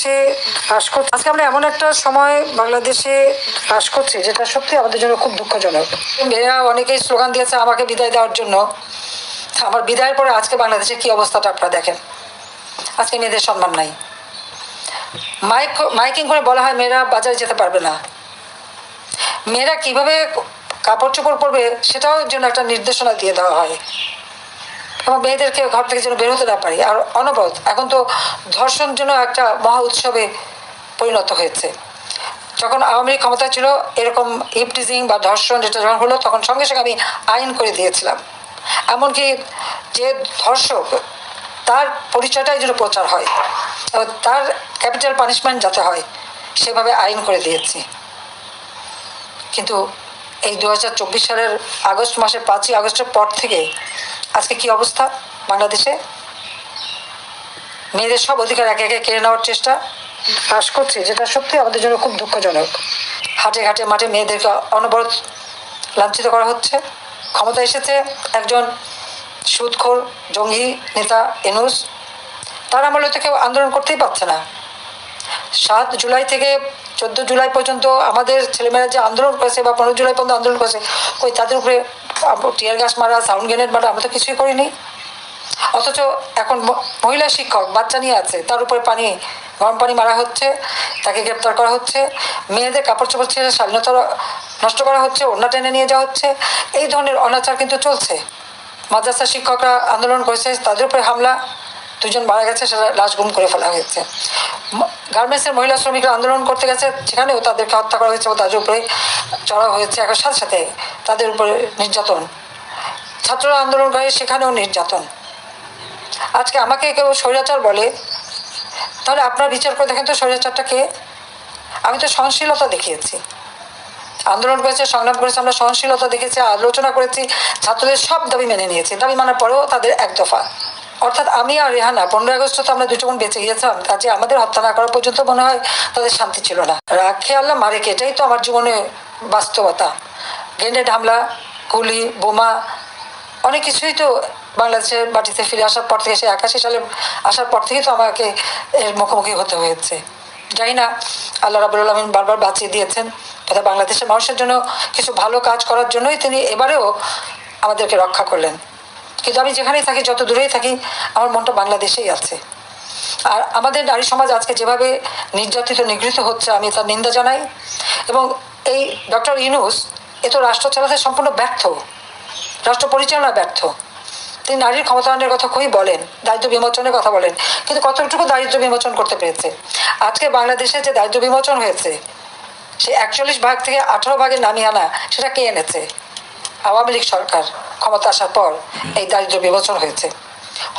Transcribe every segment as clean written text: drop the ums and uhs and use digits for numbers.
বাংলাদেশে হ্রাস করছে। আজকে আমরা এমন একটা সময় বাংলাদেশে হ্রাস করছি যেটা সত্যি আমাদের জন্য খুব দুঃখজনক। মেয়েরা অনেকেই স্লোগান দিয়েছে আমাকে বিদায় দেওয়ার জন্য। আমার বিদায়ের পরে আজকে বাংলাদেশের কি অবস্থাটা আপনারা দেখেন। আজকে মেয়েদের সম্মান নাই। মাইকিং করে বলা হয় মেয়েরা বাজারে যেতে পারবে না। মেয়েরা কিভাবে কাপড় চোপড় পরবে সেটাও জন্য একটা নির্দেশনা দিয়ে দেওয়া হয় এবং মেয়েদেরকে ঘর থেকে যেন বের হতে না পারি। আর অনবরত এখন তো ধর্ষণ জন্য একটা মহা উৎসবে পরিণত হয়েছে। যখন আওয়ামী লীগ ক্ষমতা ছিল এরকম ইপটিজিং বা ধর্ষণ যেটা যখন হলো তখন সঙ্গে সঙ্গে আমি আইন করে দিয়েছিলাম। এমনকি যে ধর্ষক তার পরিচয়টাই যেন প্রচার হয় এবং তার ক্যাপিটাল পানিশমেন্ট যাতে হয় সেভাবে আইন করে দিয়েছি। কিন্তু এই 2024 সালের আগস্ট মাসের 5ই আগস্টের পর থেকে আজকে কি অবস্থা বাংলাদেশে? মেয়েদের সব অধিকার একে একে কেড়ে নেওয়ার চেষ্টা হ্রাস করছে যেটা সত্যি আমাদের জন্য খুব দুঃখজনক। হাটে ঘাটে মাঠে মেয়েদেরকে অনবরত লাঞ্ছিত করা হচ্ছে। ক্ষমতা এসেছে একজন সুদখোর জঙ্গি নেতা ইউনূস, তার আমলে তো কেউ আন্দোলন করতেই পারছে না। 7 জুলাই থেকে 14 জুলাই পর্যন্ত আমাদের ছেলেমেয়েরা যে আন্দোলন করেছে বা 15 জুলাই পর্যন্ত আন্দোলন করেছে, ওই তাদের উপরে টিয়ার গ্যাস মারা, সাউন্ড গ্রেনেড মারা আমরা তো কিছুই করিনি। অথচ এখন মহিলা শিক্ষক বাচ্চা নিয়ে আছে, তার উপরে গরম পানি মারা হচ্ছে, তাকে গ্রেপ্তার করা হচ্ছে। মেয়েদের কাপড় চোপড় ছেড়ে স্বাধীনতা নষ্ট করা হচ্ছে, ওড়না টেনে নিয়ে যাওয়া হচ্ছে। এই ধরনের অনাচার কিন্তু চলছে। মাদ্রাসা শিক্ষকরা আন্দোলন করেছে, তাদের উপরে হামলা, 2 জন মারা গেছে, সেটা লাশ গুম করে ফেলা হয়েছে। গার্মেন্টসের মহিলা শ্রমিকরা আন্দোলন করতে গেছে, সেখানেও তাদেরকে হত্যা করা হয়েছে এবং তাদের উপরে চড়া হয়েছে। এখন সাথে সাথে তাদের উপরে নির্যাতন। ছাত্ররা আন্দোলন করে, সেখানেও নির্যাতন। আজকে আমাকে কেউ স্বৈরাচার বলে, তাহলে আপনারা বিচার করে দেখেন তো স্বৈরাচারটা কে? আমি তো সহনশীলতা দেখিয়েছি, আন্দোলন করেছে, সংগ্রাম করেছে, আমরা সহনশীলতা দেখেছি, আলোচনা করেছি, ছাত্রদের সব দাবি মেনে নিয়েছি। দাবি মানার পরেও তাদের এক দফা, অর্থাৎ আমি আর রেহানা 15 আগস্ট তো আমরা 2 বোন বেঁচে গিয়েছিলাম, কাজে আমাদের হত্যা না করা পর্যন্ত মনে হয় তাদের শান্তি ছিল না। রাখে আল্লাহ মারে কে, এটাই তো আমার জীবনে বাস্তবতা। গ্রেনেড হামলা, গুলি, বোমা, অনেক কিছুই তো বাংলাদেশের মাটিতে ফিরে আসার পর থেকে, সে 81 সালে আসার পর থেকেই তো আমাকে এর মুখোমুখি হতে হয়েছে। জানি না আল্লাহ রাব্বুল আলামিন বারবার বাঁচিয়ে দিয়েছেন, তথা বাংলাদেশের মানুষের জন্য কিছু ভালো কাজ করার জন্যই তিনি এবারেও আমাদেরকে রক্ষা করলেন। কিন্তু আমি যেখানেই থাকি, যত দূরেই থাকি, আমার মনটা বাংলাদেশেই আছে। আর আমাদের নারী সমাজ আজকে যেভাবে নির্যাতিত নিগৃহীত হচ্ছে, আমি তার নিন্দা জানাই। এবং এই ডক্টর ইউনূস এ তো রাষ্ট্র চালাতে সম্পূর্ণ ব্যর্থ, রাষ্ট্র পরিচালনা ব্যর্থ। তিনি নারীর ক্ষমতায়নের কথা খুবই বলেন, দারিদ্র বিমোচনের কথা বলেন, কিন্তু কতটুকু দারিদ্র বিমোচন করতে পেরেছে? আজকে বাংলাদেশে যে দারিদ্র বিমোচন হয়েছে, সে 41 ভাগ থেকে 18 ভাগে নামিয়ে আনা, সেটা কে এনেছে? আওয়ামী লীগ সরকার ক্ষমতা আসার পর এই দারিদ্র বিমোচন হয়েছে।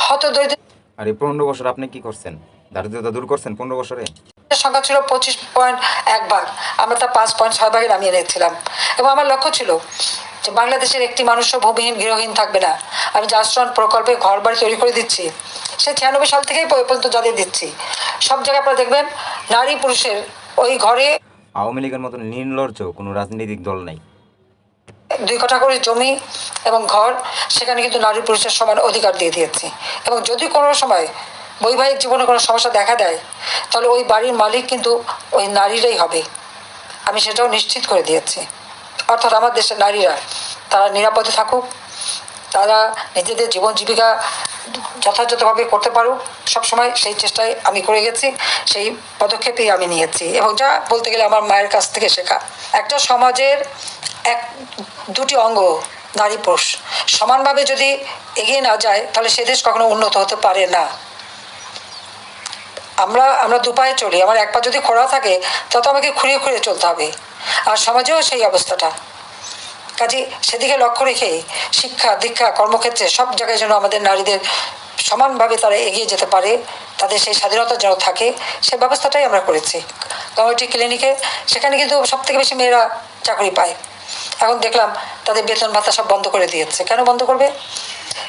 হত দরিদ্র। আর এই 15 বছর আপনি কি করছেন? দারিদ্রতা দূর করছেন 15 বছরে? সংখ্যা ছিল 25.1 ভাগ, আমরা তা 5.6 ভাগে নামিয়ে এনেছিলাম। এবং আমার লক্ষ্য ছিল যে বাংলাদেশের একটি মানুষও ভূমিহীন গৃহহীন থাকবে না। আমি জাস্টন প্রকল্পে ঘর বাড়ি তৈরি করে দিচ্ছি, সে 96 সাল থেকেই পর্যন্ত যাদের দিচ্ছি। সব জায়গায় আপনারা দেখবেন নারী পুরুষের ওই ঘরে। আওয়ামী লীগের মতন নির্লজ্জ কোনো রাজনৈতিক দল নাই। 2 কাঠা করে জমি এবং ঘর, সেখানে কিন্তু নারী পুরুষের সমান অধিকার দিয়ে দিয়েছি। এবং যদি কোনো সময় বৈবাহিক জীবনে কোনো সমস্যা দেখা দেয়, তাহলে ওই বাড়ির মালিক কিন্তু ওই নারীরাই হবে, আমি সেটাও নিশ্চিত করে দিয়েছি। অর্থাৎ আমার দেশের নারীরা তারা নিরাপদে থাকুক, তারা নিজেদের জীবন জীবিকা যথাযথভাবে করতে পারুক, সবসময় সেই চেষ্টায় আমি করে গেছি, সেই পদক্ষেপেই আমি নিয়েছি। এবং যা বলতে গেলে আমার মায়ের কাছ থেকে শেখা। একটা সমাজের 2টি অঙ্গ নারী পুরুষ সমানভাবে যদি এগিয়ে না যায়, তাহলে সে দেশ কখনো উন্নত হতে পারে না। আমরা 2 পায়ে চলি, আমার 1 পা যদি খোঁড়া থাকে তত আমাকে খুঁড়িয়ে খুঁড়িয়ে চলতে হবে। আর সমাজেও সেই অবস্থাটা। কাজে সেদিকে লক্ষ্য রেখে শিক্ষা দীক্ষা কর্মক্ষেত্রে সব জায়গায় যেন আমাদের নারীদের সমানভাবে তারা এগিয়ে যেতে পারে, তাদের সেই স্বাধীনতা যেন থাকে, সে ব্যবস্থাটাই আমরা করেছি। কমিউনিটি ক্লিনিকে সেখানে কিন্তু সব থেকে বেশি মেয়েরা চাকরি পায়। এখন দেখলাম তাদের বেতন ভাতা সব বন্ধ করে দিয়েছে। কেন বন্ধ করবে?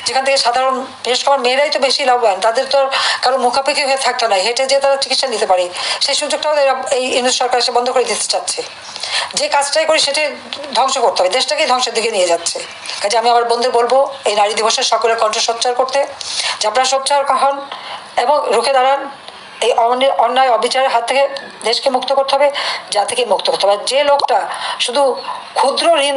যেখান থেকে সাধারণ বিশেষ করে মেয়েরাই তো বেশি লাভবান, তাদের তো কারো মুখাপেক্ষি হয়ে থাকতে নাই, হেঁটে যে তারা চিকিৎসা নিতে পারে, সেই সুযোগটাও এই ইউনূস সরকার এসে বন্ধ করে দিতে চাচ্ছে। যে কাজটাই করি সেটাই ধ্বংস করতে হবে, দেশটাকেই ধ্বংসের দিকে নিয়ে যাচ্ছে। কাজে আমি আমার বন্ধুদের বলবো এই নারী দিবসের সকলের কণ্ঠ সোচ্চার করতে, যে আপনারা সোচ্চার হন এবং রুখে দাঁড়ান এই অন্যায় অবিচারের হাত থেকে দেশকে মুক্ত করতে হবে, জাতিকে মুক্ত করতে হবে। যে লোকটা শুধু ক্ষুদ্র ঋণ